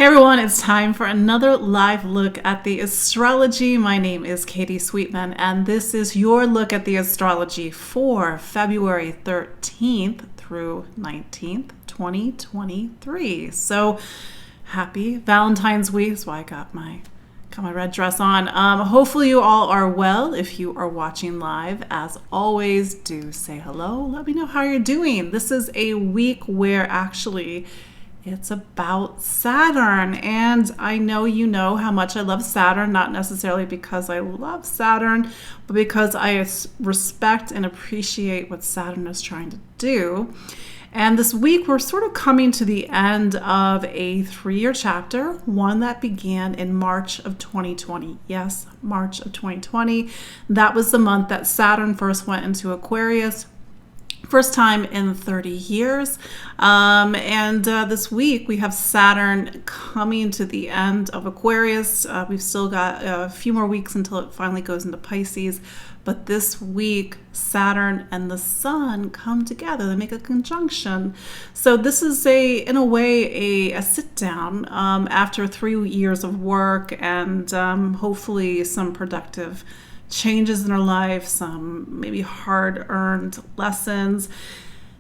Hey everyone, it's time for another live look at the astrology. My name is Katie Sweetman, and this is your look at the astrology for February 13th through 19th, 2023. So happy Valentine's Week. That's why I got my red dress on. Hopefully you all are well. If you are watching live, as always, do say hello. Let me know how you're doing. This is a week where actually it's about Saturn, and I know you know how much I love Saturn, not necessarily because I love Saturn, but because I respect and appreciate what Saturn is trying to do. And this week we're sort of coming to the end of a 3-year chapter, one that began in March of 2020. Yes, March of 2020. That was the month that Saturn first went into Aquarius. First time in 30 years. This week we have Saturn coming to the end of Aquarius. We've still got a few more weeks until it finally goes into Pisces. But this week, Saturn and the Sun come together. They make a conjunction. So this is in a way, a sit down after 3 years of work and hopefully some productive changes in our life, some maybe hard-earned lessons.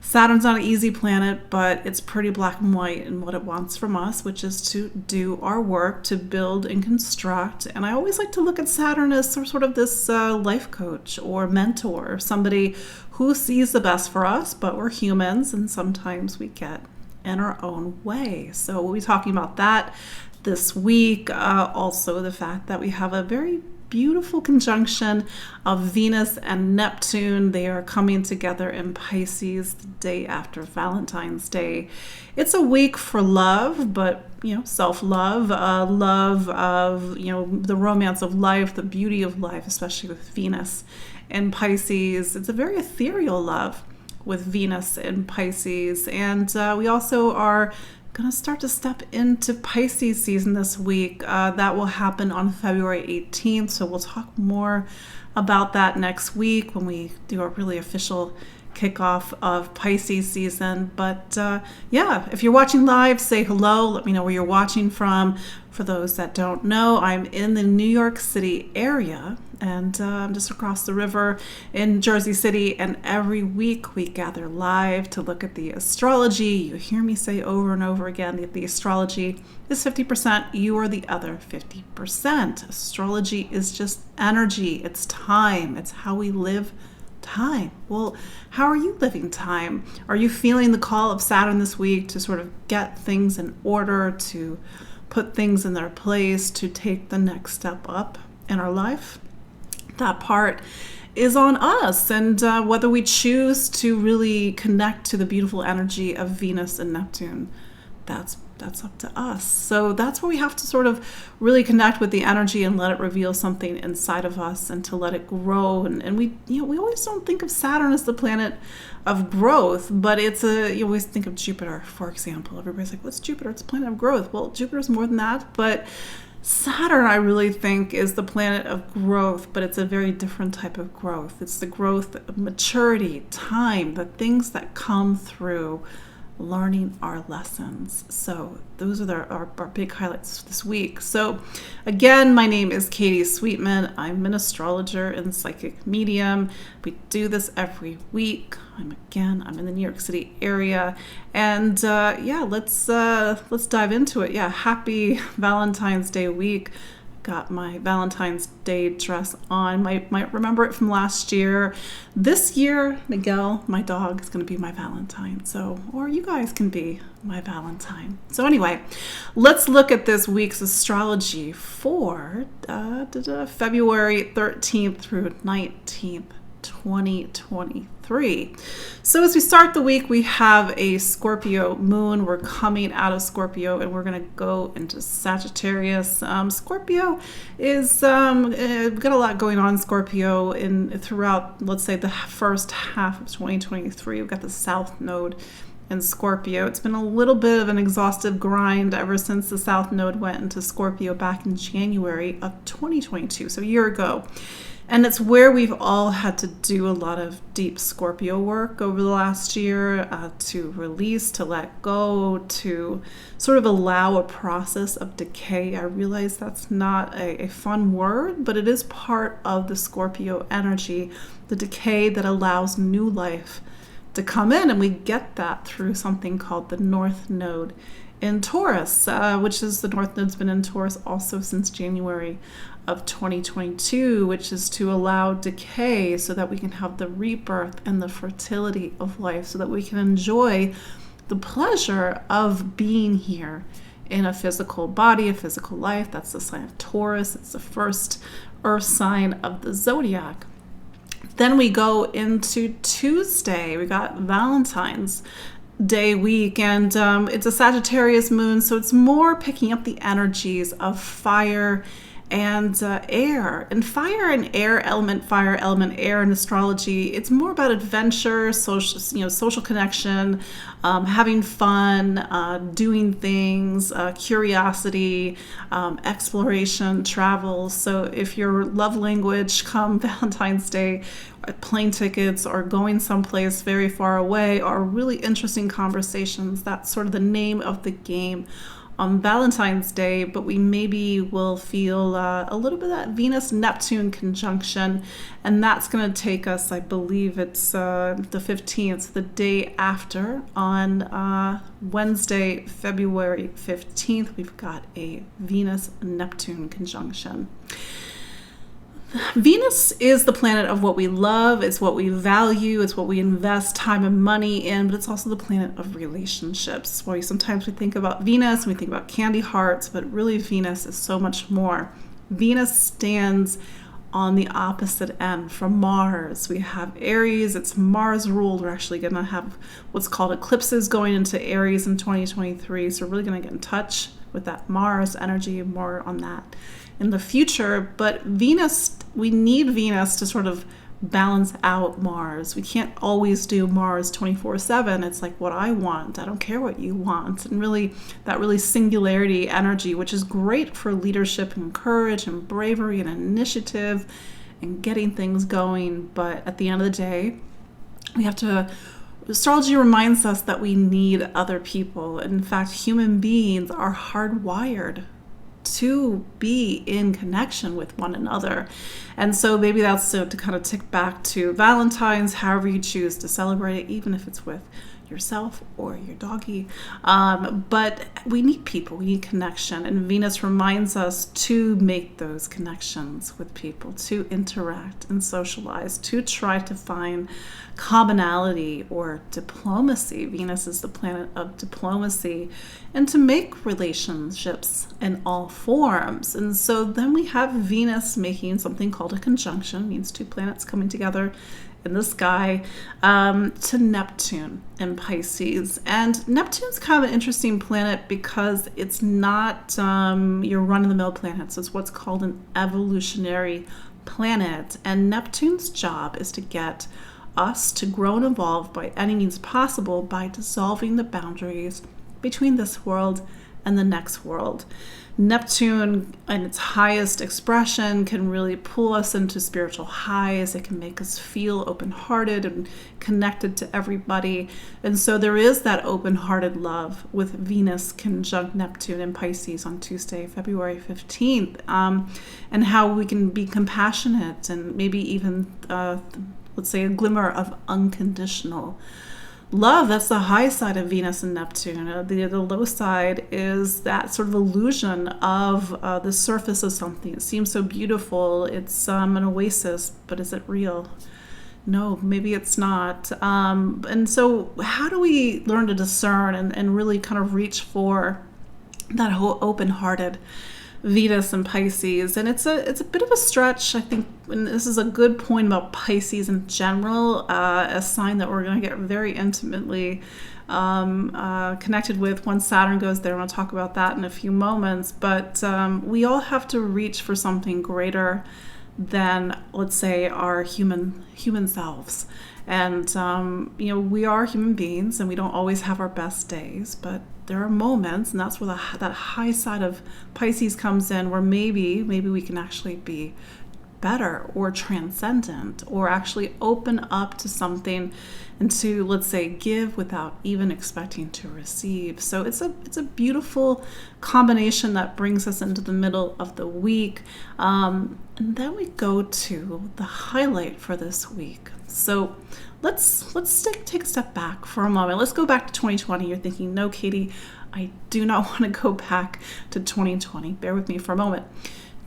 Saturn's not an easy planet, but it's pretty black and white in what it wants from us, which is to do our work, to build and construct. And I always like to look at Saturn as sort of this life coach or mentor, somebody who sees the best for us, but we're humans, and sometimes we get in our own way. So we'll be talking about that this week. Also, the fact that we have a very beautiful conjunction of Venus and Neptune. They are coming together in Pisces the day after Valentine's Day. It's a week for love, but self-love, love of the romance of life, the beauty of life, especially with Venus and Pisces. It's a very ethereal love with Venus and Pisces, and we also are going to start to step into Pisces season this week. That will happen on February 18th. So we'll talk more about that next week when we do our really official kickoff of Pisces season. But if you're watching live, say hello. Let me know where you're watching from. For those that don't know, I'm in the New York City area, and I'm just across the river in Jersey City, and every week we gather live to look at the astrology. You hear me say over and over again that the astrology is 50%, you are the other 50%. Astrology is just energy, it's time, it's how we live time. Well, how are you living time? Are you feeling the call of Saturn this week to sort of get things in order, to put things in their place, to take the next step up in our life? That part is on us, and whether we choose to really connect to the beautiful energy of Venus and Neptune, that's up to us. So that's where we have to sort of really connect with the energy and let it reveal something inside of us, and to let it grow. And we always don't think of Saturn as the planet of growth, but you always think of Jupiter, for example. Everybody's like, what's Jupiter? It's a planet of growth. Well, Jupiter's more than that, but Saturn, I really think, is the planet of growth, but it's a very different type of growth. It's the growth of maturity, time, the things that come through learning our lessons. So those are our big highlights this week. So again, my name is Katie Sweetman. I'm an astrologer and psychic medium. We do this every week. I'm in the New York City area, and let's dive into it. Happy Valentine's Day week. Got my Valentine's Day dress on. Might remember it from last year. This year, Miguel, my dog, is going to be my Valentine. Or you guys can be my Valentine. So anyway, let's look at this week's astrology for February 13th through 19th, 2023. So as we start the week, we have a Scorpio moon. We're coming out of Scorpio and we're going to go into Sagittarius. Scorpio is got a lot going on in Scorpio throughout, let's say, the first half of 2023. We've got the South Node in Scorpio. It's been a little bit of an exhaustive grind ever since the South Node went into Scorpio back in January of 2022, so a year ago. And it's where we've all had to do a lot of deep Scorpio work over the last year, to release, to let go, to sort of allow a process of decay. I realize that's not a fun word, but it is part of the Scorpio energy, the decay that allows new life to come in. And we get that through something called the North Node in Taurus, which is the North Node's been in Taurus also since January of 2022, which is to allow decay so that we can have the rebirth and the fertility of life, so that we can enjoy the pleasure of being here in a physical body, a physical life. That's the sign of Taurus. It's the first earth sign of the zodiac. Then we go into Tuesday. We got Valentine's Day week, and it's a Sagittarius moon, so it's more picking up the energies of fire and air. And fire and air element, fire element, air in astrology, it's more about adventure, social connection, having fun, doing things, curiosity, exploration, travel. So if your love language come Valentine's Day, plane tickets or going someplace very far away, or really interesting conversations, that's sort of the name of the game on Valentine's Day. But we maybe will feel a little bit of that Venus-Neptune conjunction, and that's going to take us, I believe it's the 15th, the day after, on Wednesday, February 15th, we've got a Venus-Neptune conjunction. Venus is the planet of what we love, it's what we value, it's what we invest time and money in, but it's also the planet of relationships. Where sometimes we think about Venus and we think about candy hearts, but really Venus is so much more. Venus stands on the opposite end from Mars. We have Aries, it's Mars ruled. We're actually going to have what's called eclipses going into Aries in 2023, so we're really going to get in touch with that Mars energy, more on that in the future. But Venus, we need Venus to sort of balance out Mars. We can't always do Mars 24/7. It's like what I want. I don't care what you want. And really, that really singularity energy, which is great for leadership and courage and bravery and initiative and getting things going. But at the end of the day, we have to, astrology reminds us that we need other people. In fact, human beings are hardwired to be in connection with one another. And so maybe that's to kind of tick back to Valentine's, however you choose to celebrate it, even if it's with yourself or your doggy. But we need people, we need connection. And Venus reminds us to make those connections with people, to interact and socialize, to try to find commonality or diplomacy. Venus is the planet of diplomacy, and to make relationships in all forms. And so then we have Venus making something called a conjunction, means two planets coming together in the sky, to Neptune in Pisces. And Neptune's kind of an interesting planet because it's not your run-of-the-mill planet. So it's what's called an evolutionary planet. And Neptune's job is to get us to grow and evolve by any means possible by dissolving the boundaries between this world and the next world. Neptune, in its highest expression, can really pull us into spiritual highs. It can make us feel open-hearted and connected to everybody. And so there is that open-hearted love with Venus conjunct Neptune in Pisces on Tuesday, February 15th, and how we can be compassionate and maybe even, let's say, a glimmer of unconditional love. That's the high side of Venus and Neptune. The low side is that sort of illusion of the surface of something. It seems so beautiful. It's an oasis, but is it real? No, maybe it's not. And so how do we learn to discern and really kind of reach for that whole open-hearted Venus and Pisces? And it's a bit of a stretch, I think, and this is a good point about Pisces in general, a sign that we're going to get very intimately connected with once Saturn goes there. I'm going to talk about that in a few moments. But we all have to reach for something greater than, let's say, our human selves. And we are human beings, and we don't always have our best days, but there are moments, and that's where that high side of Pisces comes in, where maybe we can actually be better or transcendent, or actually open up to something and to, let's say, give without even expecting to receive. So it's a beautiful combination that brings us into the middle of the week. And then we go to the highlight for this week. So let's take a step back for a moment. Let's go back to 2020. You're thinking, no, Katie, I do not want to go back to 2020. Bear with me for a moment.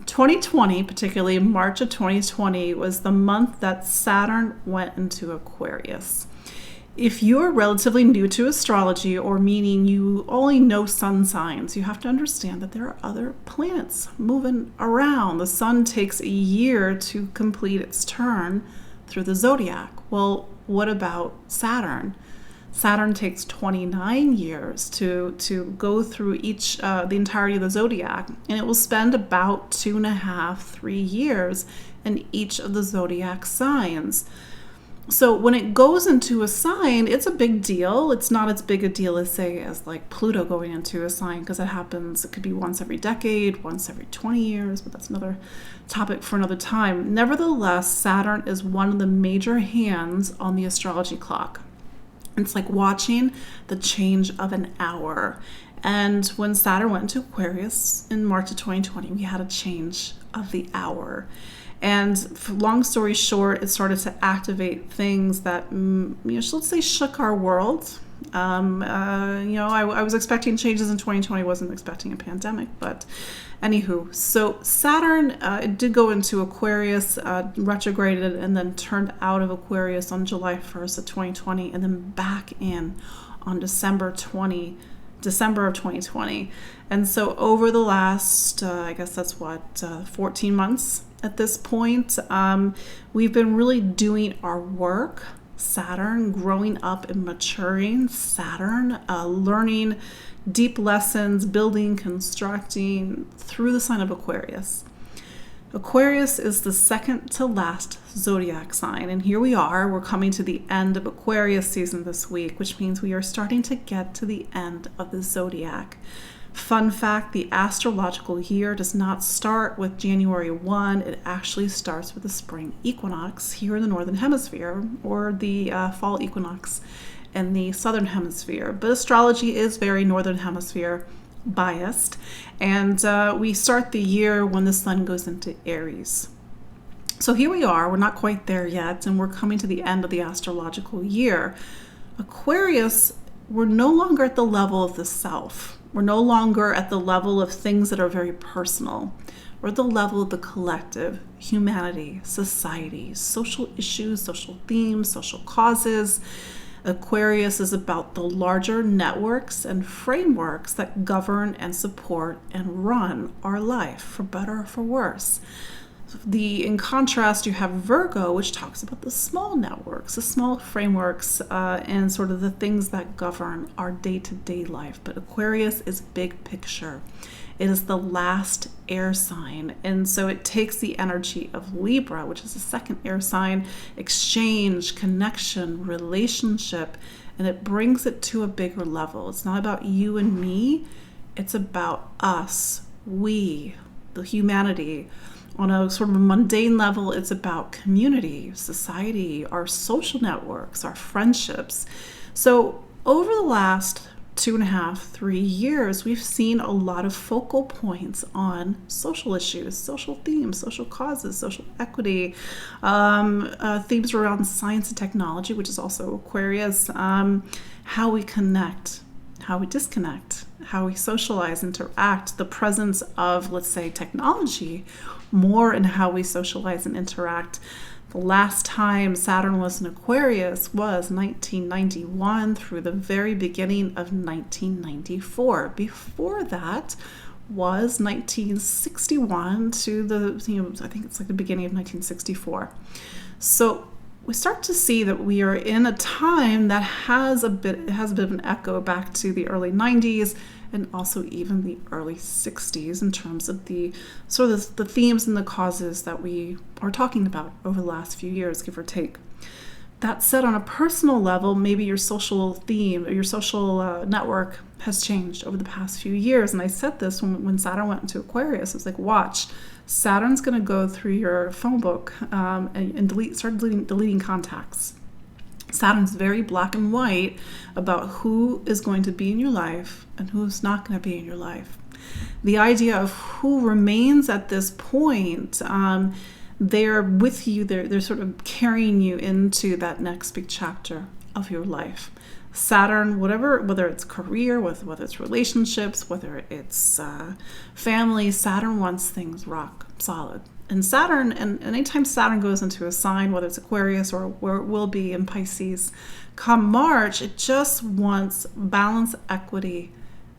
2020, particularly March of 2020, was the month that Saturn went into Aquarius. If you're relatively new to astrology, or meaning you only know sun signs, you have to understand that there are other planets moving around. The sun takes a year to complete its turn through the zodiac. Well, what about Saturn? Saturn takes 29 years to go through the entirety of the zodiac, and it will spend about 2.5-3 years in each of the zodiac signs. So when it goes into a sign, it's a big deal. It's not as big a deal as, say, as like Pluto going into a sign, because it could be once every decade, once every 20 years, but that's another topic for another time. Nevertheless, Saturn is one of the major hands on the astrology clock. It's like watching the change of an hour. And when Saturn went into Aquarius in March of 2020, we had a change of the hour. And long story short, it started to activate things that, let's say, shook our world. I was expecting changes in 2020, wasn't expecting a pandemic, but anywho. So Saturn it did go into Aquarius, retrograded, and then turned out of Aquarius on July 1st of 2020, and then back in on December of 2020. And so over the last, I guess that's 14 months at this point, we've been really doing our work. Saturn, growing up and maturing. Saturn, learning deep lessons, building, constructing through the sign of Aquarius. Aquarius is the second to last zodiac sign. And here we are, we're coming to the end of Aquarius season this week, which means we are starting to get to the end of the zodiac. Fun fact, the astrological year does not start with January 1. It actually starts with the spring equinox here in the northern hemisphere, or the fall equinox in the southern hemisphere. But astrology is very northern hemisphere biased. And we start the year when the sun goes into Aries. So here we are, we're not quite there yet, and we're coming to the end of the astrological year. Aquarius, we're no longer at the level of the self. We're no longer at the level of things that are very personal. We're at the level of the collective, humanity, society, social issues, social themes, social causes. Aquarius is about the larger networks and frameworks that govern and support and run our life, for better or for worse. In contrast, you have Virgo, which talks about the small networks, the small frameworks, and sort of the things that govern our day-to-day life. But Aquarius is big picture. It is the last air sign. And so it takes the energy of Libra, which is the second air sign, exchange, connection, relationship, and it brings it to a bigger level. It's not about you and me. It's about us, we, the humanity. On a sort of a mundane level, it's about community, society, our social networks, our friendships. So over the last 2.5-3 years, we've seen a lot of focal points on social issues, social themes, social causes, social equity, themes around science and technology, which is also Aquarius, how we connect, how we disconnect, how we socialize, interact, the presence of, let's say, technology more in how we socialize and interact. The last time Saturn was in Aquarius was 1991 through the very beginning of 1994. Before that was 1961 to I think it's like the beginning of 1964. So we start to see that we are in a time that has a bit of an echo back to the early 90s and also even the early 60s in terms of the themes and the causes that we are talking about over the last few years, give or take. That said, on a personal level, maybe your social theme or your social network has changed over the past few years. And I said this when Saturn went into Aquarius. I was like, watch, Saturn's going to go through your phone book and start deleting contacts. Saturn's very black and white about who is going to be in your life and who's not going to be in your life. The idea of who remains at this point, they're with you, they're sort of carrying you into that next big chapter of your life. Saturn, whether it's career, whether it's relationships, whether it's family, Saturn wants things rock solid. And Saturn, and anytime Saturn goes into a sign, whether it's Aquarius or where it will be in Pisces, come March, it just wants balance, equity,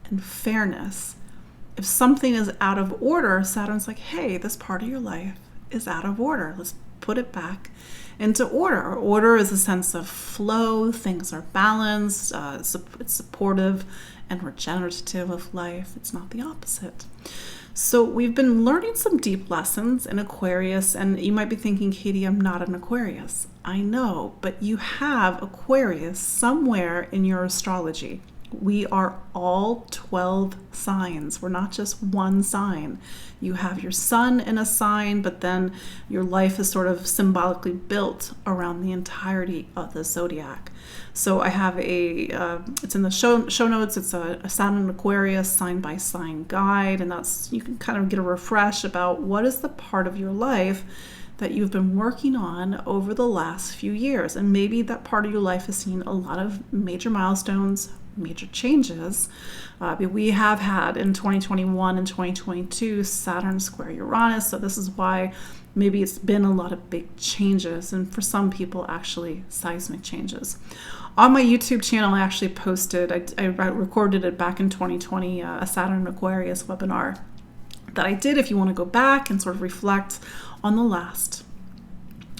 and fairness. If something is out of order, Saturn's like, hey, this part of your life is out of order. Let's put it back into order. Order is a sense of flow. Things are balanced. It's supportive and regenerative of life. It's not the opposite. So we've been learning some deep lessons in Aquarius, and you might be thinking, Katie, I'm not an Aquarius. I know, but you have Aquarius somewhere in your astrology. We are all 12 signs. We're not just one sign. You have your sun in a sign, but then your life is sort of symbolically built around the entirety of the zodiac. So I have it's in the show notes, it's a Saturn and Aquarius sign by sign guide, and you can kind of get a refresh about what is the part of your life that you've been working on over the last few years. And maybe that part of your life has seen a lot of major milestones, major changes. We have had in 2021 and 2022 Saturn square Uranus, so this is why maybe it's been a lot of big changes, and for some people actually seismic changes. On my YouTube channel, I actually posted, I recorded it back in 2020, a Saturn Aquarius webinar that I did if you want to go back and sort of reflect on the last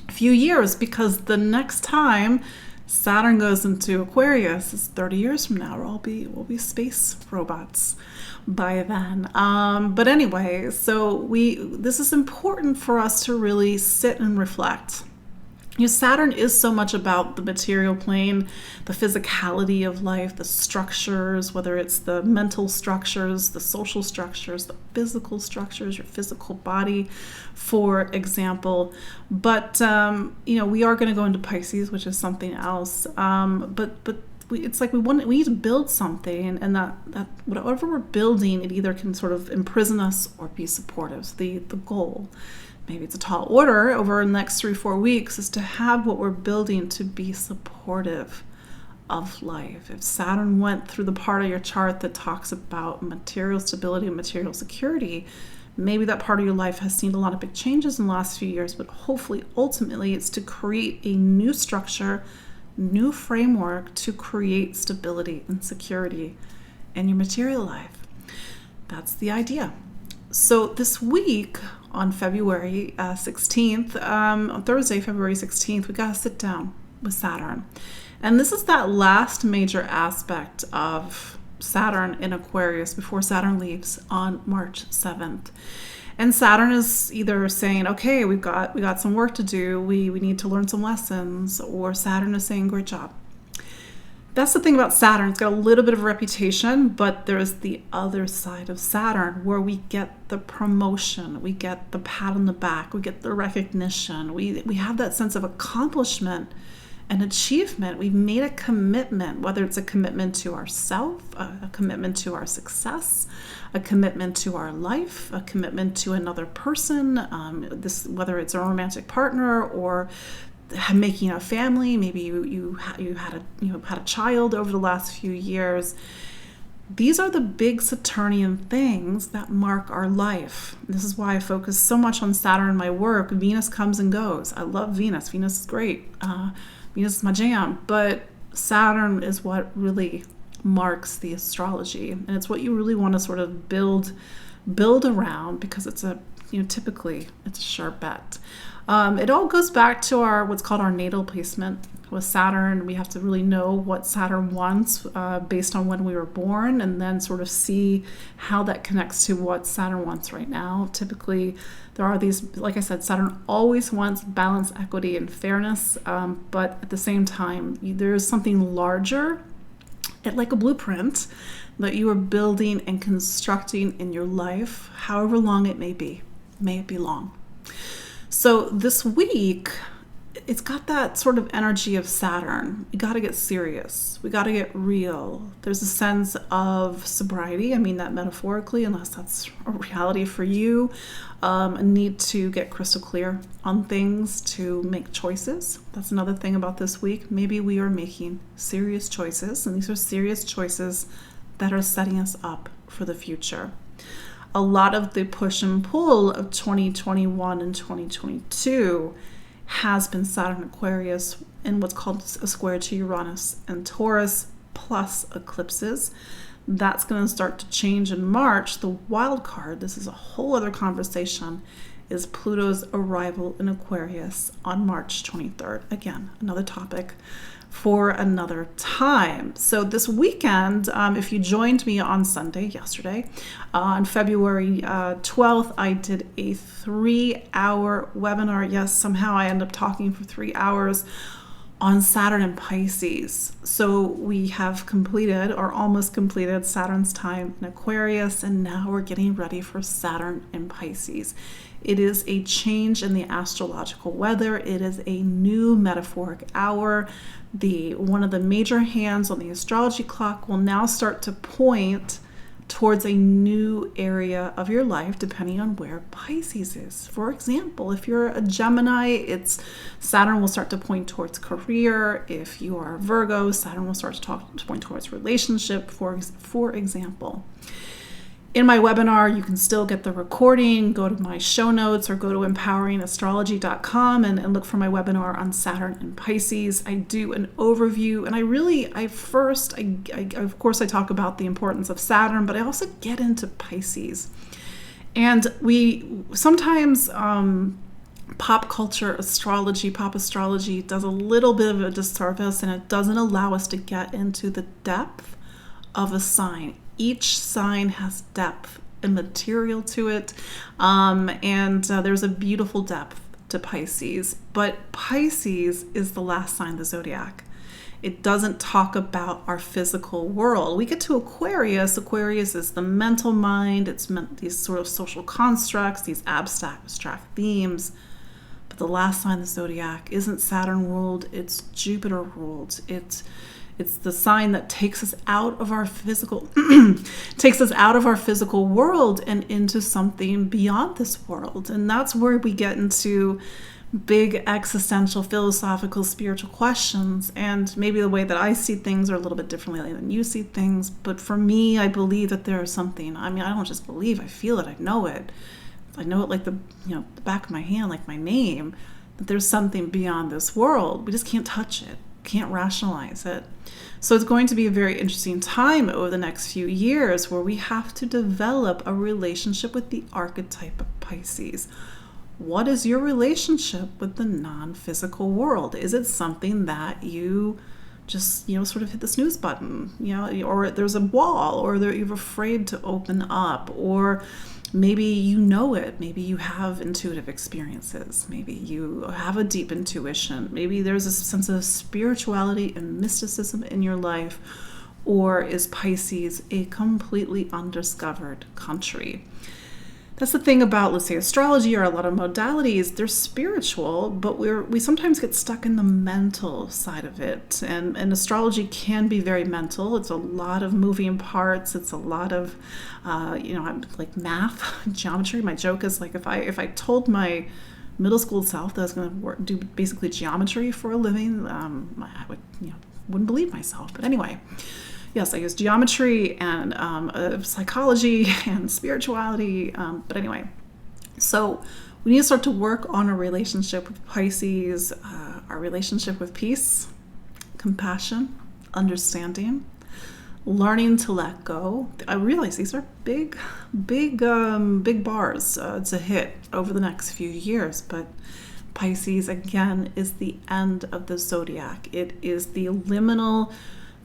few years, because the next time Saturn goes into Aquarius is 30 years from now. We'll be space robots by then. But anyway, so this is important for us to really sit and reflect. Saturn is so much about the material plane, the physicality of life, the structures, whether it's the mental structures, the social structures, the physical structures, your physical body, for example. But, we are going to go into Pisces, which is something else. It's like we need to build something, and that whatever we're building, it either can sort of imprison us or be supportive. So the goal, maybe it's a tall order over the next 3-4 weeks, is to have what we're building to be supportive of life. If Saturn went through the part of your chart that talks about material stability and material security, maybe that part of your life has seen a lot of big changes in the last few years, but hopefully, ultimately, it's to create a new structure, new framework to create stability and security in your material life. That's the idea. So this week, on February 16th, on Thursday, February 16th, we got to sit down with Saturn. And this is that last major aspect of Saturn in Aquarius before Saturn leaves on March 7th. And Saturn is either saying, okay, we got some work to do, we need to learn some lessons, or Saturn is saying, great job. That's the thing about Saturn. It's got a little bit of a reputation, but there's the other side of Saturn where we get the promotion, we get the pat on the back, we get the recognition, we have that sense of accomplishment and achievement. We've made a commitment, whether it's a commitment to ourselves, a commitment to our success, a commitment to our life, a commitment to another person, whether it's a romantic partner or making a family. Maybe you had a child over the last few years. These are the big Saturnian things that mark our life. This is why I focus so much on Saturn in my work. Venus comes and goes. I love Venus. Venus is great. Venus is my jam. But Saturn is what really marks the astrology, and it's what you really want to sort of build around, because it's a typically it's a sharp bet. It all goes back to what's called our natal placement. With Saturn, we have to really know what Saturn wants based on when we were born, and then sort of see how that connects to what Saturn wants right now. Typically, there are these, like I said, Saturn always wants balance, equity, and fairness, but at the same time, there's something larger, like a blueprint, that you are building and constructing in your life, however long it may be. May it be long. So this week, it's got that sort of energy of Saturn. We got to get serious. We got to get real. There's a sense of sobriety. I mean that metaphorically, unless that's a reality for you. A need to get crystal clear on things, to make choices. That's another thing about this week. Maybe we are making serious choices, and these are serious choices that are setting us up for the future. A lot of the push and pull of 2021 and 2022 has been Saturn Aquarius in what's called a square to Uranus and Taurus, plus eclipses. That's going to start to change in March. The wild card, this is a whole other conversation, is Pluto's arrival in Aquarius on March 23rd. Again, another topic for another time. So this weekend, if you joined me on Sunday, yesterday, on February 12th, I did a 3-hour webinar. Yes, somehow I end up talking for 3 hours on Saturn and Pisces. So we have completed, or almost completed, Saturn's time in Aquarius, and now we're getting ready for Saturn in Pisces. It is a change in the astrological weather. It is a new metaphoric hour. One of the major hands on the astrology clock will now start to point towards a new area of your life, depending on where Pisces is. For example, if you're a Gemini, Saturn will start to point towards career. If you are a Virgo, Saturn will start to point towards relationship, for example. In my webinar, you can still get the recording. Go to my show notes or go to empoweringastrology.com and look for my webinar on Saturn and Pisces. I do an overview, and of course I talk about the importance of Saturn, but I also get into Pisces. And we sometimes pop astrology does a little bit of a disservice, and it doesn't allow us to get into the depth of a sign. Each sign has depth and material to it, and there's a beautiful depth to Pisces. But Pisces is the last sign of the zodiac. It doesn't talk about our physical world. We get to Aquarius. Aquarius is the mental mind. It's meant these sort of social constructs, these abstract themes. But the last sign of the zodiac isn't Saturn ruled. It's Jupiter ruled. It's the sign that takes us out of our physical world and into something beyond this world. And that's where we get into big existential, philosophical, spiritual questions. And maybe the way that I see things are a little bit differently than you see things. But for me, I believe that there is something. I mean, I don't just believe, I feel it, I know it. I know it like the back of my hand, like my name, that there's something beyond this world. We just can't touch it. Can't rationalize it. So it's going to be a very interesting time over the next few years where we have to develop a relationship with the archetype of Pisces. What is your relationship with the non-physical world? Is it something that you just, sort of hit the snooze button, or there's a wall, or you're afraid to open up, or maybe you know it. Maybe you have intuitive experiences. Maybe you have a deep intuition. Maybe there's a sense of spirituality and mysticism in your life. Or is Pisces a completely undiscovered country? That's the thing about, let's say, astrology or a lot of modalities. They're spiritual, but we sometimes get stuck in the mental side of it. And astrology can be very mental. It's a lot of moving parts. It's a lot of, like math, geometry. My joke is like if I told my middle school self that I was going to do basically geometry for a living, I wouldn't believe myself. But anyway. Yes, I use geometry and psychology and spirituality. But anyway, so we need to start to work on our relationship with Pisces, our relationship with peace, compassion, understanding, learning to let go. I realize these are big bars to hit over the next few years, but Pisces, again, is the end of the zodiac. It is the liminal,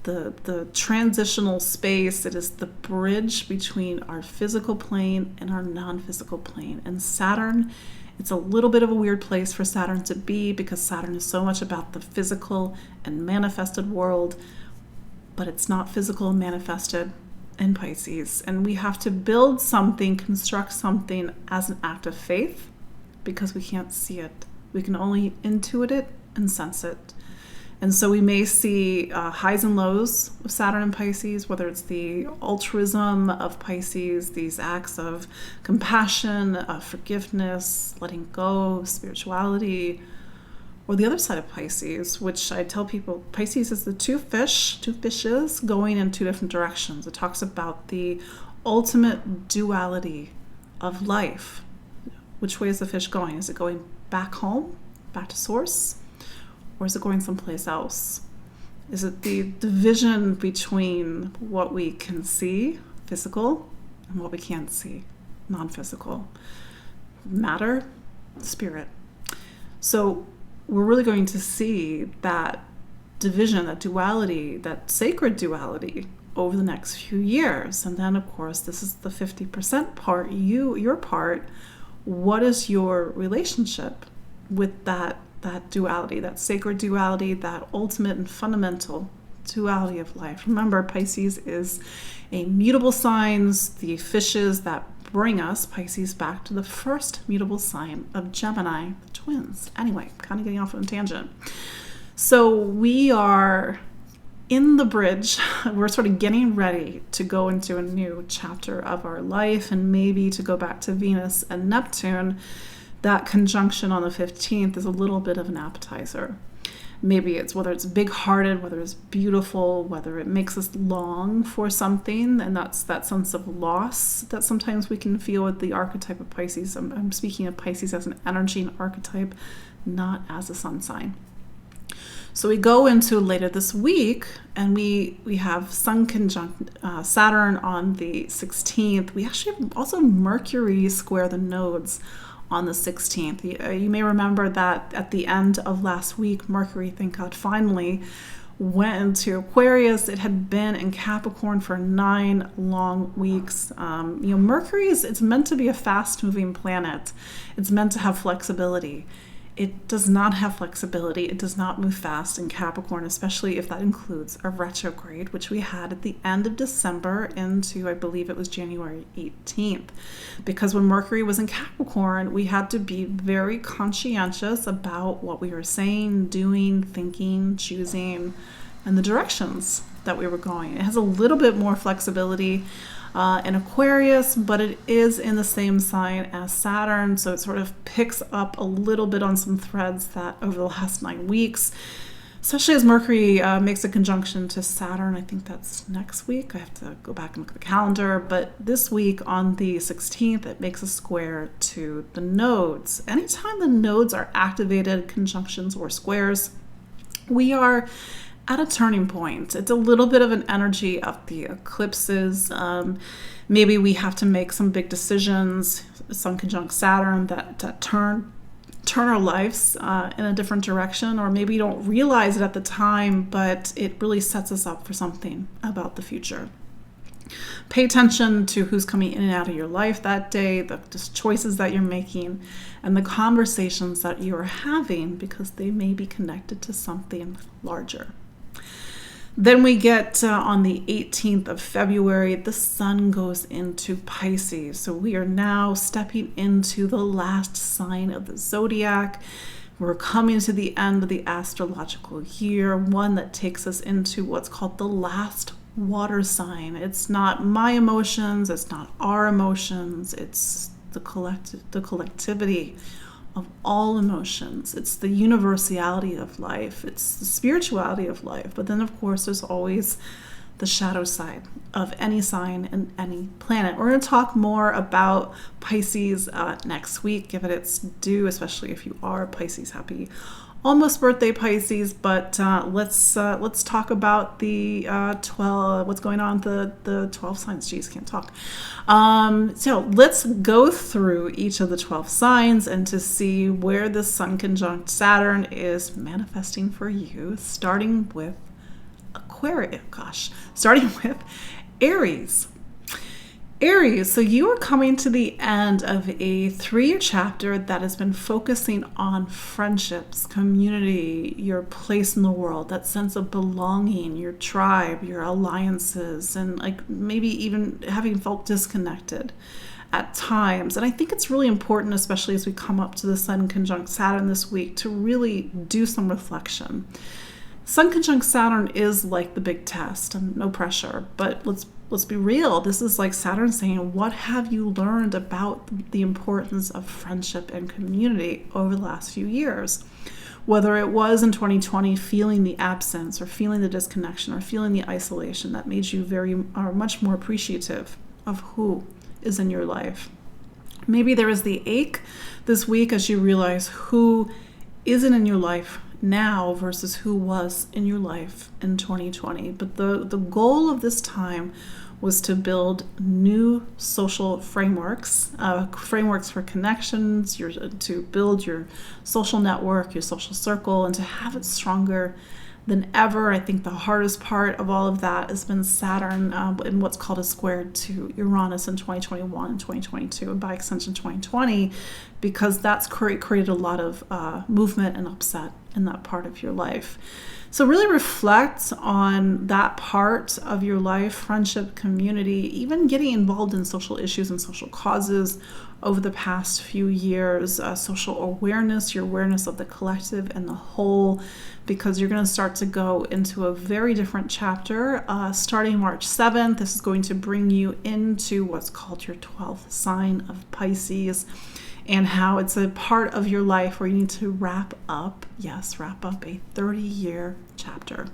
the transitional space. It is the bridge between our physical plane and our non-physical plane. And Saturn, it's a little bit of a weird place for Saturn to be, because Saturn is so much about the physical and manifested world, but it's not physical and manifested in Pisces. And we have to build something, construct something as an act of faith, because we can't see it. We can only intuit it and sense it. And so we may see highs and lows of Saturn and Pisces, whether it's the altruism of Pisces, these acts of compassion, forgiveness, letting go, spirituality, or the other side of Pisces, which I tell people, Pisces is the two fishes going in two different directions. It talks about the ultimate duality of life. Which way is the fish going? Is it going back home, back to source? Or is it going someplace else? Is it the division between what we can see, physical, and what we can't see, non-physical? Matter, spirit. So we're really going to see that division, that duality, that sacred duality over the next few years. And then, of course, this is the 50% part, your part. What is your relationship with that duality, that sacred duality, that ultimate and fundamental duality of life? Remember, Pisces is a mutable signs, the fishes that bring us, Pisces, back to the first mutable sign of Gemini, the twins. Anyway, kind of getting off on a tangent. So we are in the bridge. We're sort of getting ready to go into a new chapter of our life, and maybe to go back to Venus and Neptune. That conjunction on the 15th is a little bit of an appetizer. Maybe it's whether it's big-hearted, whether it's beautiful, whether it makes us long for something, and that's that sense of loss that sometimes we can feel with the archetype of Pisces. I'm speaking of Pisces as an energy and archetype, not as a sun sign. So we go into later this week, and we have Sun conjunct Saturn on the 16th. We actually have also Mercury square the nodes on the 16th. You may remember that at the end of last week, Mercury, thank God, finally went into Aquarius. It had been in Capricorn for 9 long weeks. Mercury it's meant to be a fast-moving planet. It's meant to have flexibility. It does not have flexibility. It does not move fast in Capricorn, especially if that includes a retrograde, which we had at the end of December into, I believe it was January 18th. Because when Mercury was in Capricorn, we had to be very conscientious about what we were saying, doing, thinking, choosing, and the directions that we were going. It has a little bit more flexibility in Aquarius, but it is in the same sign as Saturn, so it sort of picks up a little bit on some threads that over the last 9 weeks, especially as Mercury makes a conjunction to Saturn. I think that's next week. I have to go back and look at the calendar, but this week on the 16th, it makes a square to the nodes. Anytime the nodes are activated, conjunctions or squares, we are at a turning point. It's a little bit of an energy of the eclipses. Maybe we have to make some big decisions, Sun conjunct Saturn, that turn our lives in a different direction, or maybe you don't realize it at the time, but it really sets us up for something about the future. Pay attention to who's coming in and out of your life that day, the choices that you're making, and the conversations that you are having, because they may be connected to something larger. Then we get on the 18th of February, the sun goes into Pisces. So we are now stepping into the last sign of the zodiac. We're coming to the end of the astrological year, one that takes us into what's called the last water sign. It's not my emotions, it's not our emotions, it's the collectivity of all emotions. It's the universality of life. It's the spirituality of life. But then, of course, there's always the shadow side of any sign and any planet. We're going to talk more about Pisces next week. Give it its due, especially if you are Pisces happy almost birthday Pisces, but let's talk about the 12. What's going on the 12 signs? Geez, can't talk. So let's go through each of the 12 signs and to see where the Sun conjunct Saturn is manifesting for you, starting with Aquarius. Starting with Aries. Aries, so you are coming to the end of a 3-year chapter that has been focusing on friendships, community, your place in the world, that sense of belonging, your tribe, your alliances, and like maybe even having felt disconnected at times. And I think it's really important, especially as we come up to the Sun conjunct Saturn this week, to really do some reflection. Sun conjunct Saturn is like the big test, and no pressure, but let's be real. This is like Saturn saying, what have you learned about the importance of friendship and community over the last few years? Whether it was in 2020 feeling the absence or feeling the disconnection or feeling the isolation that made you much more appreciative of who is in your life. Maybe there is the ache this week as you realize who isn't in your life now versus who was in your life in 2020. But the goal of this time was to build new social frameworks for connections, to build your social network, your social circle, and to have it stronger than ever. I think the hardest part of all of that has been Saturn in what's called a square to Uranus in 2021 and 2022, and by extension 2020, because that's created a lot of movement and upset in that part of your life. So really reflect on that part of your life, friendship, community, even getting involved in social issues and social causes over the past few years, social awareness, your awareness of the collective and the whole, because you're going to start to go into a very different chapter. Starting March 7th, this is going to bring you into what's called your 12th sign of Pisces, and how it's a part of your life where you need to wrap up a 30-year chapter.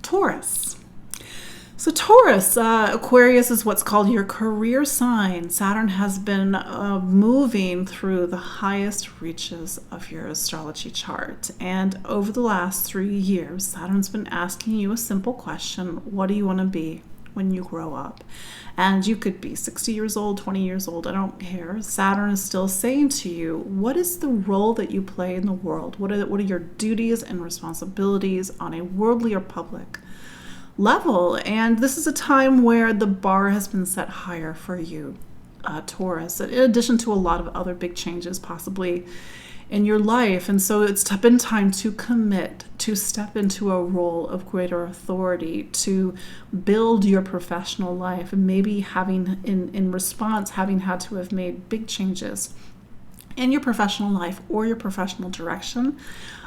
Taurus. So Taurus, Aquarius is what's called your career sign. Saturn has been moving through the highest reaches of your astrology chart. And over the last 3 years, Saturn's been asking you a simple question: what do you want to be when you grow up? And you could be 60 years old, 20 years old, I don't care. Saturn is still saying to you, what is the role that you play in the world? What are your duties and responsibilities on a worldly or public level? And this is a time where the bar has been set higher for you, Taurus, in addition to a lot of other big changes possibly in your life. And so it's been time to commit, to step into a role of greater authority, to build your professional life, and maybe having in response having had to have made big changes in your professional life or your professional direction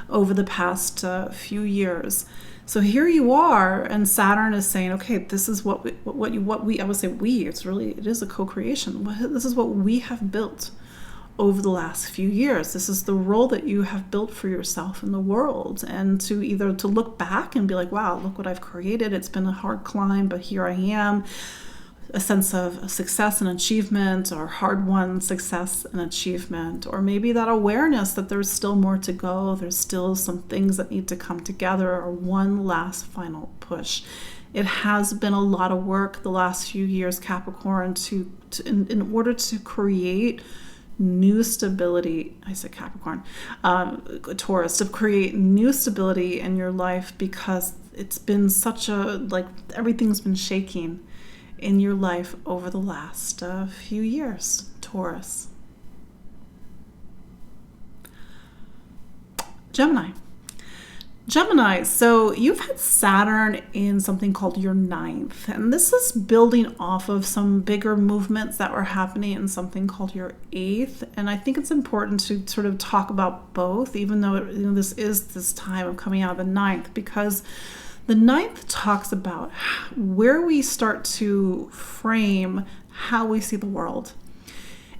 over the past few years. So here you are, and Saturn is saying, okay, this is what we I would say it is a co-creation. This is what we have built over the last few years. This is the role that you have built for yourself in the world, and to either to look back and be like, wow, look what I've created. It's been a hard climb, but here I am. A sense of success and achievement, or hard-won success and achievement, or maybe that awareness that there's still more to go. There's still some things that need to come together, or one last final push. It has been a lot of work the last few years, Capricorn, in order to create new stability. I said Capricorn, Taurus, to create new stability in your life, because it's been everything's been shaking in your life over the last few years, Taurus. Gemini, so you've had Saturn in something called your 9th, and this is building off of some bigger movements that were happening in something called your 8th, and I think it's important to sort of talk about both, even though this is this time of coming out of the 9th, because the 9th talks about where we start to frame how we see the world.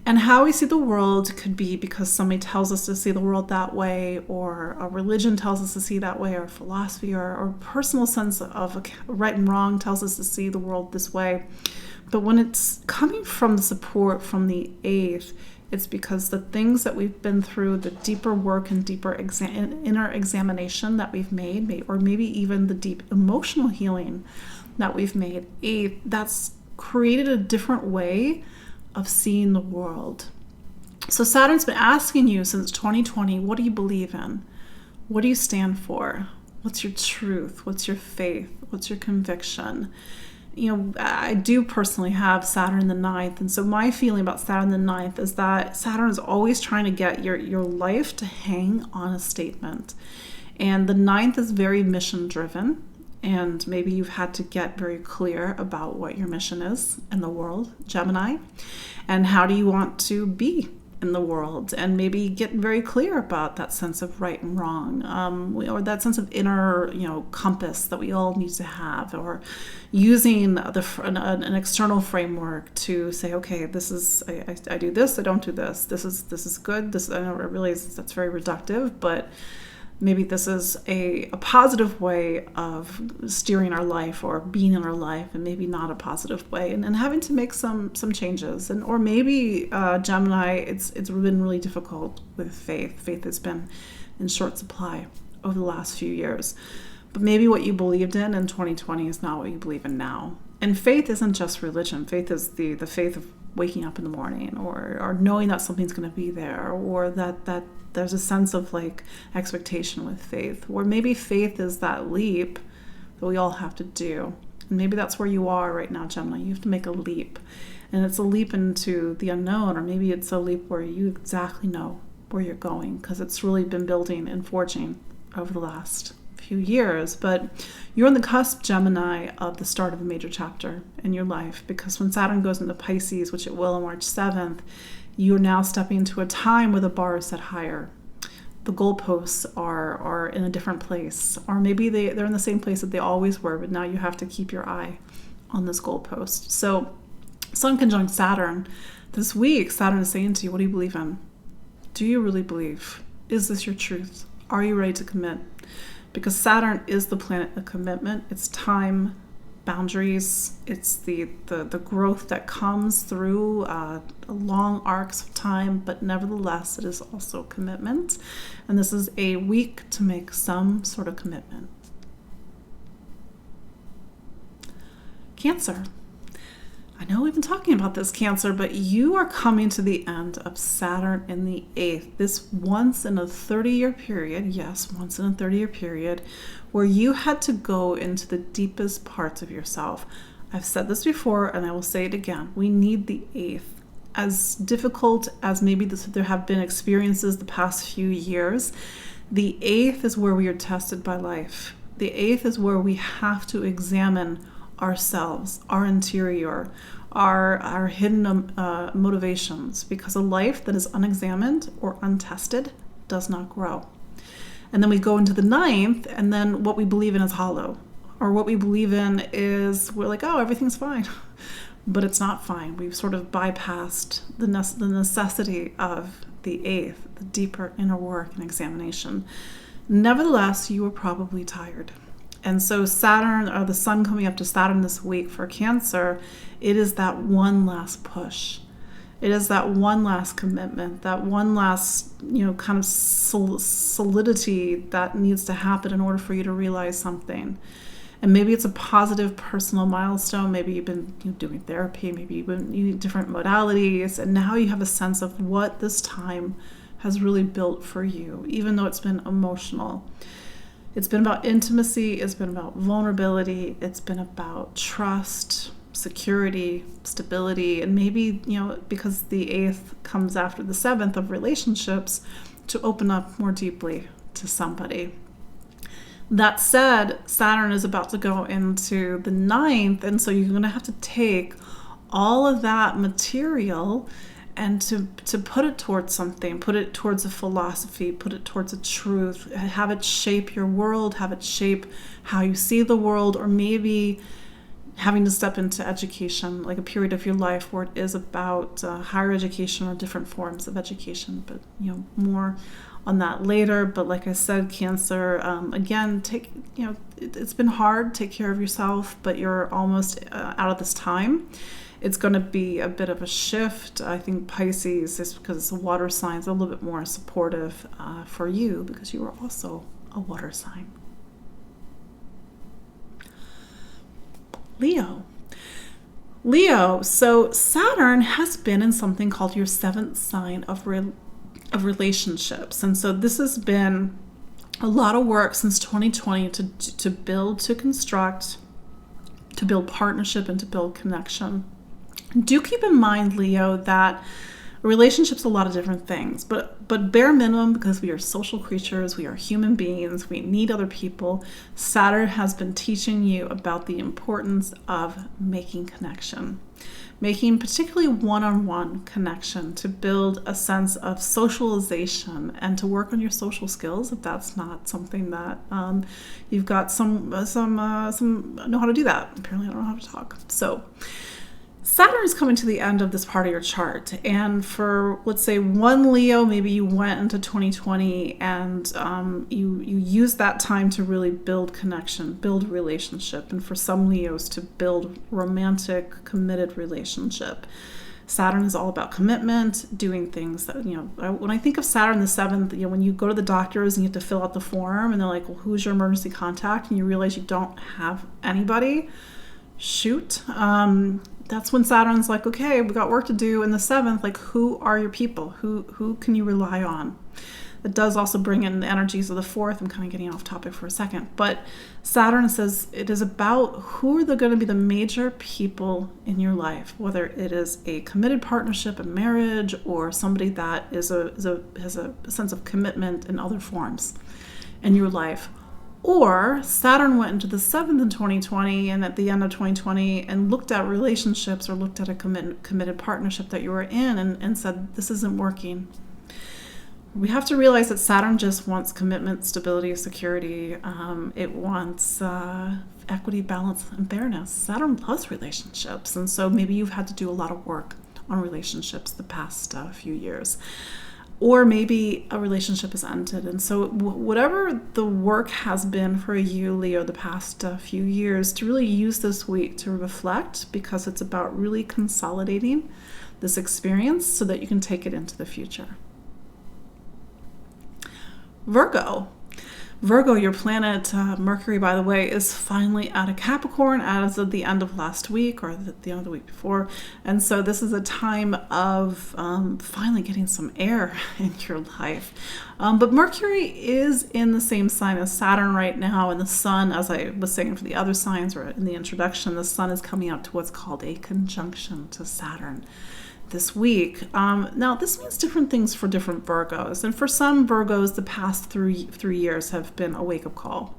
And how we see the world could be because somebody tells us to see the world that way, or a religion tells us to see that way, or philosophy, or personal sense of right and wrong tells us to see the world this way. But when it's coming from the support from the 8th, It's because the things that we've been through, the deeper work and deeper inner examination that we've made, or maybe even the deep emotional healing that we've made, that's created a different way of seeing the world. So Saturn's been asking you since 2020, what do you believe in? What do you stand for? What's your truth? What's your faith? What's your conviction? I do personally have Saturn in the ninth. And so my feeling about Saturn in the ninth is that Saturn is always trying to get your life to hang on a statement. And the ninth is very mission driven. And maybe you've had to get very clear about what your mission is in the world, Gemini. And how do you want to be in the world, and maybe get very clear about that sense of right and wrong, or that sense of inner, compass that we all need to have, or using an external framework to say, okay, this is I do this, I don't do this. This is good. This, I know, I realize that's very reductive, but maybe this is a positive way of steering our life or being in our life, and maybe not a positive way, and having to make some changes. Or maybe Gemini, it's been really difficult with faith. Faith has been in short supply over the last few years. But maybe what you believed in 2020 is not what you believe in now. And faith isn't just religion. Faith is the faith of waking up in the morning, or knowing that something's going to be there, or that there's a sense of expectation with faith. Or maybe faith is that leap that we all have to do. And maybe that's where you are right now, Gemini. You have to make a leap. And it's a leap into the unknown, or maybe it's a leap where you exactly know where you're going, because it's really been building and forging over the last few years. But you're on the cusp, Gemini, of the start of a major chapter in your life, because when Saturn goes into Pisces, which it will on March 7th, you're now stepping into a time where the bar is set higher. The goalposts are in a different place, or maybe they're in the same place that they always were, but now you have to keep your eye on this goalpost. So Sun conjunct Saturn this week. Saturn is saying to you, what do you believe in? Do you really believe? Is this your truth? Are you ready to commit? Because Saturn is the planet of commitment. It's time, boundaries. It's the growth that comes through long arcs of time, but nevertheless, it is also commitment. And this is a week to make some sort of commitment. Cancer. I know we've been talking about this, Cancer, but you are coming to the end of Saturn in the 8th. This once in a 30-year period, yes, once in a 30-year period, where you had to go into the deepest parts of yourself. I've said this before, and I will say it again. We need the 8th. As difficult as maybe there have been experiences the past few years, the 8th is where we are tested by life. The 8th is where we have to examine ourselves, our interior, our hidden motivations, because a life that is unexamined or untested does not grow. And then we go into the 9th, and then what we believe in is hollow, or what we believe in is, we're like, oh, everything's fine, but it's not fine. We've sort of bypassed the necessity of the 8th, the deeper inner work and examination. Nevertheless, you were probably tired. And so Saturn, or the Sun coming up to Saturn this week for Cancer, it is that one last push. It is that one last commitment, that one last, kind of solidity that needs to happen in order for you to realize something. And maybe it's a positive personal milestone. Maybe you've been doing therapy. Maybe you've been using different modalities. And now you have a sense of what this time has really built for you, even though it's been emotional. It's been about intimacy, it's been about vulnerability, it's been about trust, security, stability, and maybe, because the 8th comes after the 7th of relationships, to open up more deeply to somebody. That said, Saturn is about to go into the 9th, and so you're going to have to take all of that material and to put it towards something, put it towards a philosophy, put it towards a truth, have it shape your world, have it shape how you see the world, or maybe having to step into education, like a period of your life where it is about higher education or different forms of education, but more on that later. But like I said, Cancer, again, it's been hard. Take care of yourself, but you're almost out of this time. It's going to be a bit of a shift. I think Pisces, is because it's a water sign, is a little bit more supportive for you because you are also a water sign. Leo, so Saturn has been in something called your seventh sign of relationships. And so this has been a lot of work since 2020 to build, to construct, to build partnership, and to build connection. Do keep in mind, Leo, that a relationship's a lot of different things, but bare minimum, because we are social creatures, we are human beings, we need other people. Saturn has been teaching you about the importance of making connection, making particularly one-on-one connection to build a sense of socialization and to work on your social skills if that's not something that you've got some know how to do that. Apparently I don't know how to talk. So Saturn is coming to the end of this part of your chart, and for, let's say, one Leo, maybe you went into 2020 and you used that time to really build connection, build relationship, and for some Leos to build romantic, committed relationship. Saturn is all about commitment, doing things that, when I think of Saturn the 7th, when you go to the doctors and you have to fill out the form and they're like, well, who's your emergency contact? And you realize you don't have anybody. Shoot. That's when Saturn's like, okay, we got work to do in the 7th. Like, who are your people? Who can you rely on? It does also bring in the energies of the 4th. I'm kind of getting off topic for a second. But Saturn says it is about who are going to be the major people in your life, whether it is a committed partnership, a marriage, or somebody that has a sense of commitment in other forms in your life. Or Saturn went into the 7th in 2020 and at the end of 2020 and looked at relationships or looked at a committed partnership that you were in and said, this isn't working. We have to realize that Saturn just wants commitment, stability, security. It wants equity, balance, and fairness. Saturn loves relationships. And so maybe you've had to do a lot of work on relationships the past few years. Or maybe a relationship has ended. And so whatever the work has been for you, Leo, the past few years, to really use this week to reflect, because it's about really consolidating this experience so that you can take it into the future. Virgo, your planet Mercury, by the way, is finally out of Capricorn as of the end of last week or the end of the week before. And so this is a time of finally getting some air in your life. But Mercury is in the same sign as Saturn right now. And the sun, as I was saying for the other signs or in the introduction, the sun is coming up to what's called a conjunction to Saturn this week. Now, this means different things for different Virgos. And for some Virgos, the past three years have been a wake-up call.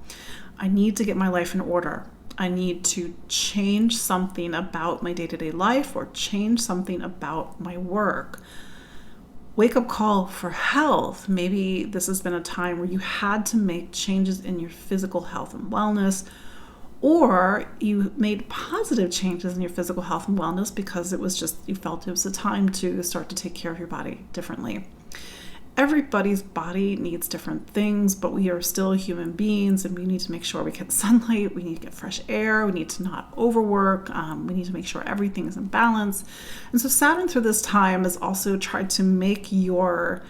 I need to get my life in order. I need to change something about my day-to-day life or change something about my work. Wake-up call for health. Maybe this has been a time where you had to make changes in your physical health and wellness, or you made positive changes in your physical health and wellness because you felt it was a time to start to take care of your body differently. Everybody's body needs different things, but we are still human beings and we need to make sure we get sunlight, we need to get fresh air, we need to not overwork, we need to make sure everything is in balance. And so Saturn through this time has also tried to make your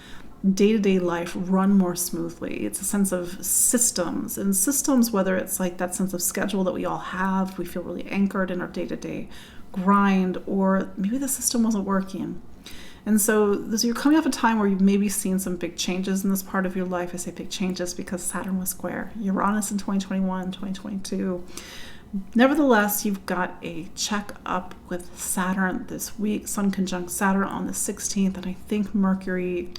day-to-day life run more smoothly. It's a sense of systems, and systems, whether it's like that sense of schedule that we all have, we feel really anchored in our day-to-day grind, or maybe the system wasn't working. And so you're coming off a time where you've maybe seen some big changes in this part of your life. I say big changes because Saturn was square Uranus in 2021, 2022. Nevertheless, you've got a check up with Saturn this week. Sun conjunct Saturn on the 16th, and I think Mercury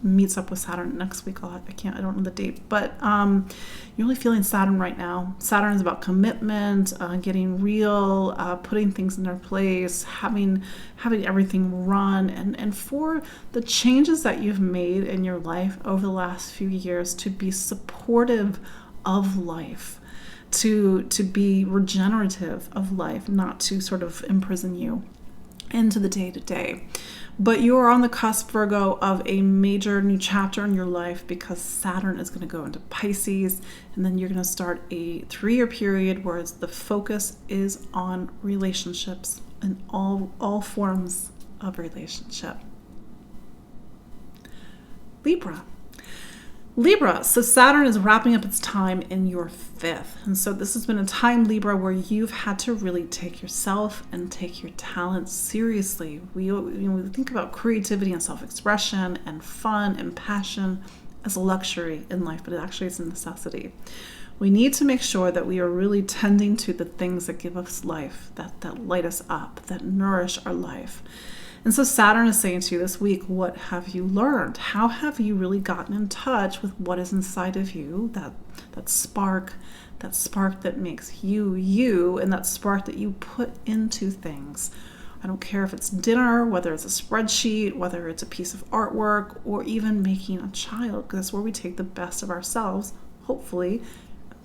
meets up with Saturn next week. I don't know the date, but you're really feeling Saturn right now. Saturn is about commitment, getting real, putting things in their place, having everything run, and for the changes that you've made in your life over the last few years to be supportive of life, to be regenerative of life, not to sort of imprison you. into the day-to-day. But you are on the cusp, Virgo, of a major new chapter in your life because Saturn is going to go into Pisces, and then you're going to start a 3-year period where the focus is on relationships and all forms of relationship. Libra, so Saturn is wrapping up its time in your 5th. And so this has been a time, Libra, where you've had to really take yourself and take your talents seriously. We think about creativity and self-expression and fun and passion as a luxury in life, but it actually is a necessity. We need to make sure that we are really tending to the things that give us life, that light us up, that nourish our life. And so Saturn is saying to you this week, what have you learned? How have you really gotten in touch with what is inside of you, that spark that makes you, you, and that spark that you put into things? I don't care if it's dinner, whether it's a spreadsheet, whether it's a piece of artwork, or even making a child, because that's where we take the best of ourselves, hopefully,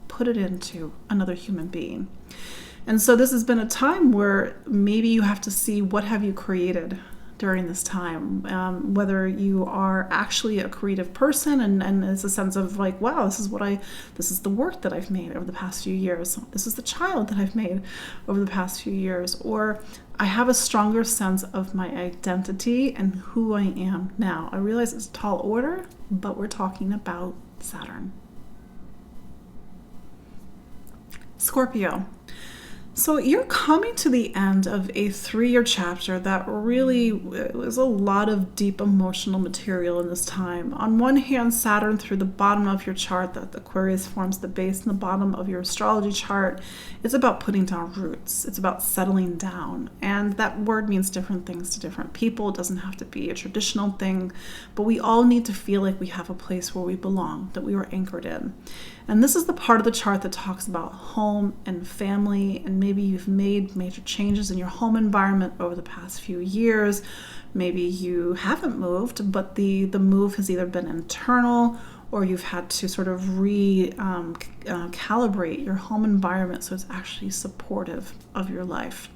put it into another human being. And so this has been a time where maybe you have to see what have you created during this time, whether you are actually a creative person and it's a sense of like, wow, this is the work that I've made over the past few years. This is the child that I've made over the past few years. Or I have a stronger sense of my identity and who I am now. I realize it's a tall order, but we're talking about Saturn. Scorpio. So you're coming to the end of a 3-year chapter that really was a lot of deep emotional material in this time. On one hand, Saturn through the bottom of your chart, that Aquarius forms the base and the bottom of your astrology chart, it's about putting down roots. It's about settling down. And that word means different things to different people. It doesn't have to be a traditional thing, but we all need to feel like we have a place where we belong, that we were anchored in. And this is the part of the chart that talks about home and family, and maybe you've made major changes in your home environment over the past few years. Maybe you haven't moved, but the move has either been internal or you've had to sort of calibrate your home environment so it's actually supportive of your life.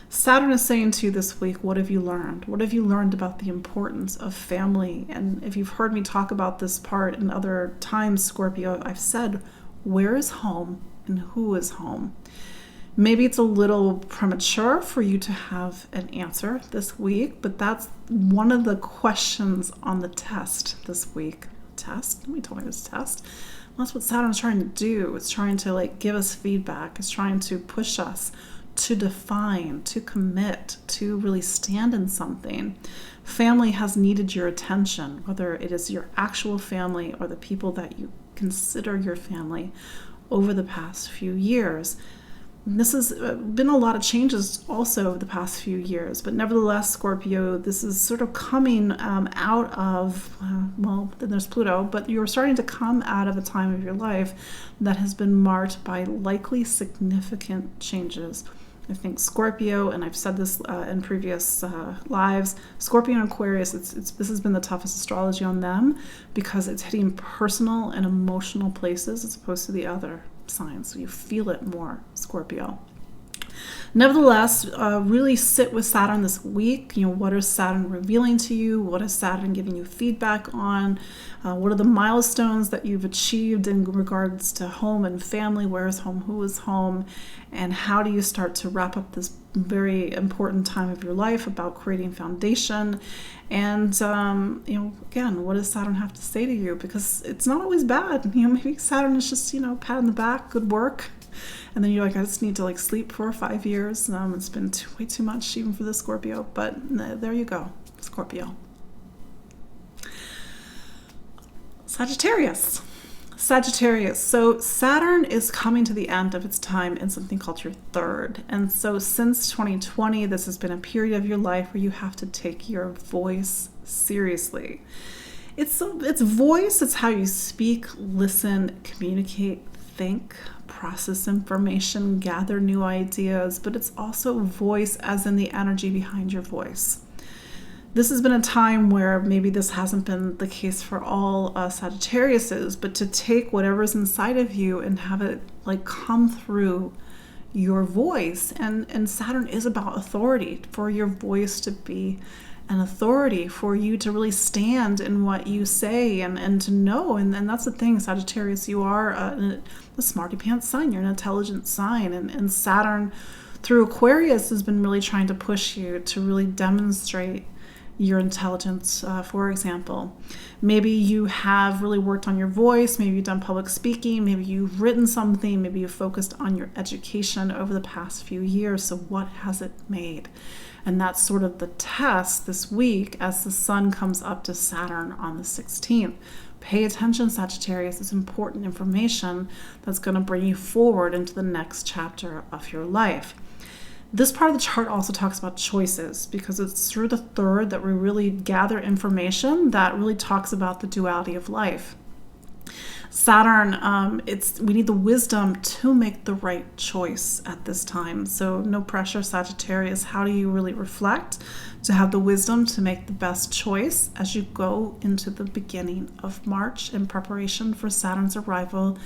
Saturn is saying to you this week, what have you learned? What have you learned about the importance of family? And if you've heard me talk about this part in other times, Scorpio, I've said, where is home and who is home? Maybe it's a little premature for you to have an answer this week, but that's one of the questions on the test this week. Test? Nobody told me this test. Well, that's what Saturn's trying to do. It's trying to give us feedback. It's trying to push us to define, to commit, to really stand in something. Family has needed your attention, whether it is your actual family or the people that you consider your family over the past few years. And this has been a lot of changes also over the past few years, but nevertheless, Scorpio, this is sort of coming out of, then there's Pluto, but you're starting to come out of a time of your life that has been marked by likely significant changes. I think Scorpio, and I've said this in previous lives, Scorpio and Aquarius, this has been the toughest astrology on them because it's hitting personal and emotional places as opposed to the other signs. So you feel it more, Scorpio. Nevertheless, really sit with Saturn this week. What is Saturn revealing to you? What is Saturn giving you feedback on? What are the milestones that you've achieved in regards to home and family? Where is home? Who is home? And how do you start to wrap up this very important time of your life about creating foundation? And, again, what does Saturn have to say to you? Because it's not always bad. Maybe Saturn is just, pat on the back, good work. And then you're like, I just need to sleep for 5 years. It's been way too much even for the Scorpio. But there you go, Scorpio. Sagittarius. So Saturn is coming to the end of its time in something called your 3rd. And so since 2020, this has been a period of your life where you have to take your voice seriously. It's voice, it's how you speak, listen, communicate, think, process information, gather new ideas, but it's also voice as in the energy behind your voice. This has been a time where maybe this hasn't been the case for all Sagittariuses, but to take whatever's inside of you and have it come through your voice. And Saturn is about authority, for your voice to be an authority, for you to really stand in what you say and to know. And that's the thing, Sagittarius, you are a smarty pants sign. You're an intelligent sign. And Saturn, through Aquarius, has been really trying to push you to really demonstrate your intelligence. For example, maybe you have really worked on your voice, maybe you've done public speaking, maybe you've written something, maybe you've focused on your education over the past few years. So what has it made? And that's sort of the test this week as the sun comes up to Saturn on the 16th. Pay attention, Sagittarius. It's important information that's going to bring you forward into the next chapter of your life. This part of the chart also talks about choices, because it's through the third that we really gather information that really talks about the duality of life. Saturn, we need the wisdom to make the right choice at this time. So no pressure, Sagittarius. How do you really reflect to have the wisdom to make the best choice as you go into the beginning of March in preparation for Saturn's arrival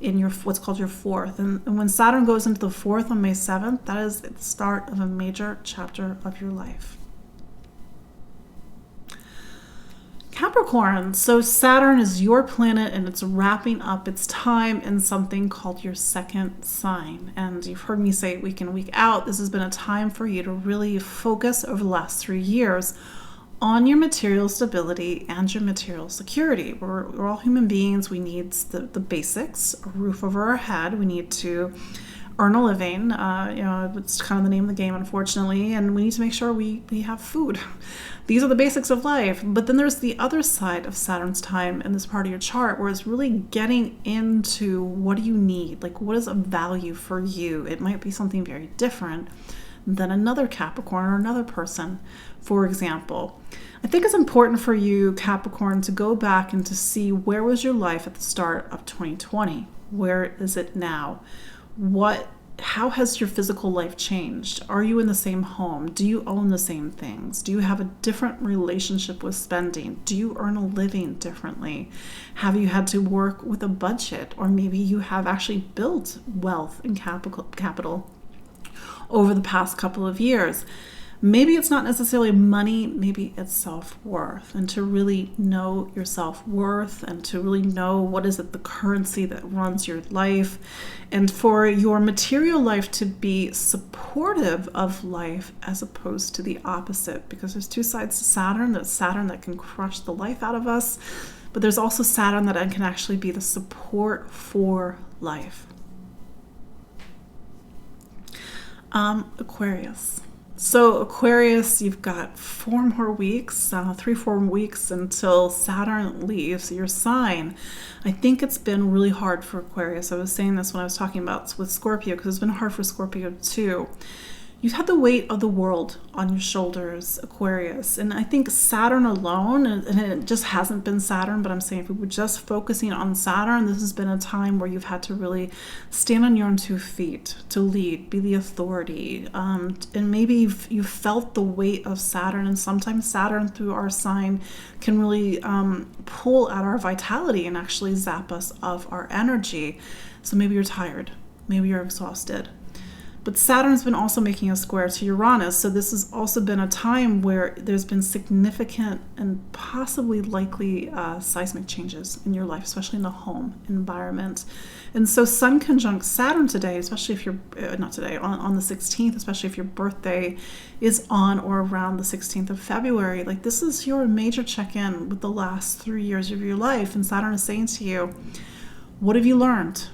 in your what's called your fourth. And when Saturn goes into the fourth on May 7th, that is the start of a major chapter of your life. Capricorn. So Saturn is your planet and it's wrapping up its time in something called your second sign. And you've heard me say week in, week out, this has been a time for you to really focus over the last 3 years on your material stability and your material security. We're all human beings. We need the basics, a roof over our head. We need to earn a living. It's kind of the name of the game, unfortunately. And we need to make sure we have food. These are the basics of life. But then there's the other side of Saturn's time in this part of your chart, where it's really getting into what do you need? Like, what is of value for you? It might be something very different than another Capricorn or another person, for example. I think it's important for you, Capricorn, to go back and to see where was your life at the start of 2020? Where is it now? How has your physical life changed? Are you in the same home? Do you own the same things? Do you have a different relationship with spending? Do you earn a living differently? Have you had to work with a budget? Or maybe you have actually built wealth and capital over the past couple of years. Maybe it's not necessarily money, maybe it's self-worth, and to really know your self-worth and to really know what is it, the currency that runs your life, and for your material life to be supportive of life as opposed to the opposite, because there's two sides to Saturn. There's Saturn that can crush the life out of us, but there's also Saturn that can actually be the support for life. Aquarius. So Aquarius, you've got 4 more weeks, 3-4 weeks until Saturn leaves your sign. I think it's been really hard for Aquarius. I was saying this when I was talking about with Scorpio, because it's been hard for Scorpio too. You've had the weight of the world on your shoulders, Aquarius. And I think Saturn alone, and it just hasn't been Saturn, but I'm saying if we were just focusing on Saturn, this has been a time where you've had to really stand on your own 2 feet, to lead, be the authority. And maybe you've felt the weight of Saturn, and sometimes Saturn through our sign can really pull at our vitality and actually zap us of our energy. So maybe you're tired, maybe you're exhausted. But Saturn's been also making a square to Uranus, so this has also been a time where there's been significant and possibly likely seismic changes in your life, especially in the home environment. And so Sun conjunct Saturn today, especially if you're, not today, on the 16th, especially if your birthday is on or around the 16th of February, like this is your major check-in with the last 3 years of your life. And Saturn is saying to you, what have you learned?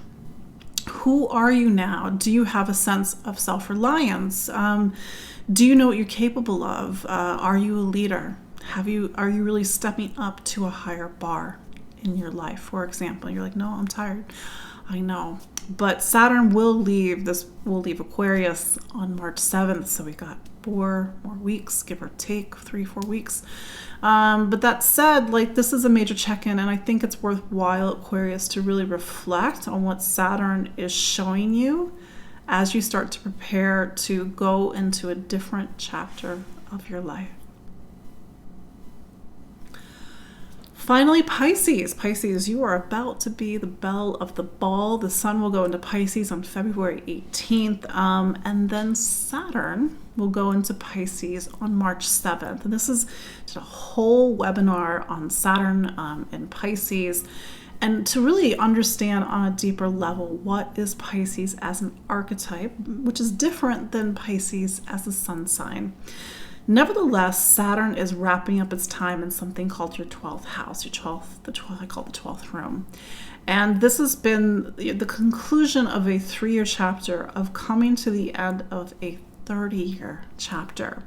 Who are you now? Do you have a sense of self-reliance? Do you know what you're capable of? Are you a leader? Are you really stepping up to a higher bar in your life? For example, you're like, no, I'm tired. I know. But Saturn will leave Aquarius on March 7th. So we got 4 more weeks, give or take, 3-4 weeks. But that said, like this is a major check-in, and I think it's worthwhile, Aquarius, to really reflect on what Saturn is showing you as you start to prepare to go into a different chapter of your life. Finally, Pisces. Pisces, you are about to be the belle of the ball. The sun will go into Pisces on February 18th, and then Saturn will go into Pisces on March 7th. And this is just a whole webinar on Saturn in Pisces. And to really understand on a deeper level, what is Pisces as an archetype, which is different than Pisces as a sun sign. Nevertheless, Saturn is wrapping up its time in something called your 12th house, I call it the 12th room. And this has been the conclusion of a 3-year chapter of coming to the end of a 30-year chapter.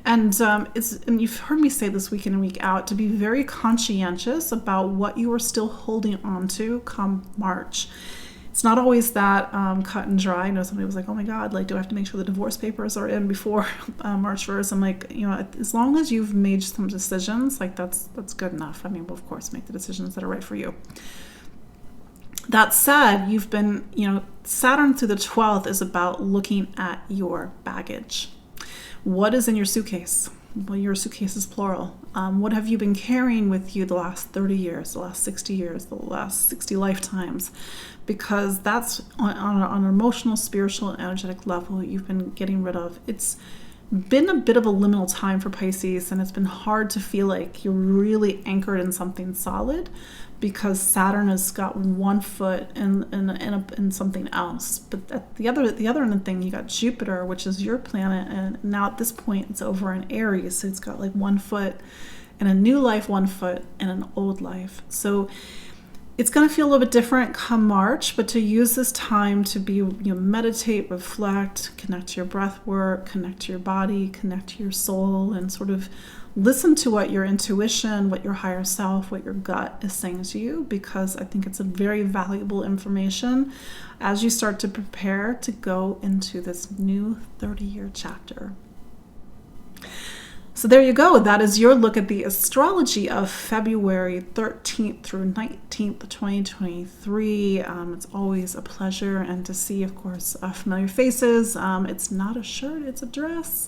And and you've heard me say this week in and week out to be very conscientious about what you are still holding on to come March. It's not always that cut and dry. I know somebody was like, oh my God, like, do I have to make sure the divorce papers are in before March 1st? I'm like, as long as you've made some decisions, like that's good enough. I mean, we'll of course make the decisions that are right for you. That said, you've been, Saturn through the 12th is about looking at your baggage. What is in your suitcase? Well, your suitcase is plural. What have you been carrying with you the last 30 years, the last 60 years, the last 60 lifetimes? Because that's on an emotional, spiritual, and energetic level you've been getting rid of. It's been a bit of a liminal time for Pisces, and it's been hard to feel like you're really anchored in something solid because Saturn has got one foot in something else. But at the other end of the thing, you got Jupiter, which is your planet, and now at this point it's over in Aries, so it's got like one foot in a new life, one foot in an old life. So it's going to feel a little bit different come March, but to use this time to be, meditate, reflect, connect to your breath work, connect to your body, connect to your soul, and sort of listen to what your intuition, what your higher self, what your gut is saying to you, because I think it's a very valuable information as you start to prepare to go into this new 30-year chapter. So there you go. That is your look at the astrology of February 13th through 19th, 2023. It's always a pleasure, and to see, of course, familiar faces. It's not a shirt, it's a dress.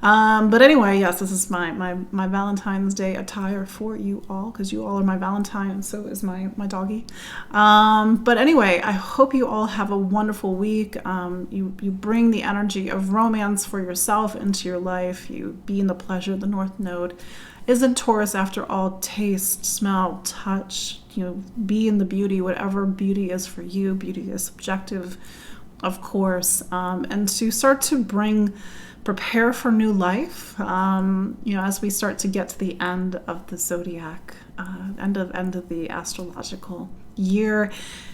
But anyway, yes, this is my Valentine's Day attire for you all, because you all are my Valentine, and so is my doggy. But anyway, I hope you all have a wonderful week. You bring the energy of romance for yourself into your life. You be in the pleasure. The North Node is in Taurus, after all. Taste, smell, touch, be in the beauty, whatever beauty is for you. Beauty is subjective, of course, and to start to prepare for new life, as we start to get to the end of the zodiac, end of the astrological year.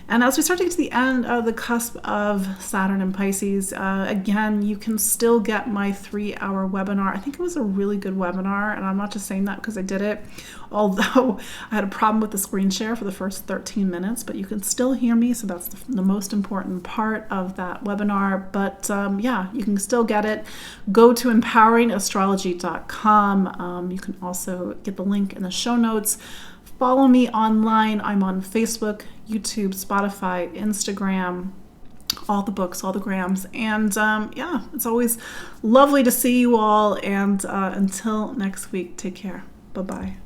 And as we start to get to the end of the cusp of Saturn and Pisces, again, you can still get my 3-hour webinar. I think it was a really good webinar, and I'm not just saying that because I did it, although I had a problem with the screen share for the first 13 minutes, but you can still hear me, so that's the most important part of that webinar. But you can still get it. Go to empoweringastrology.com. You can also get the link in the show notes. Follow me online. I'm on Facebook, YouTube, Spotify, Instagram, all the books, all the grams. And it's always lovely to see you all. And until next week, take care. Bye-bye.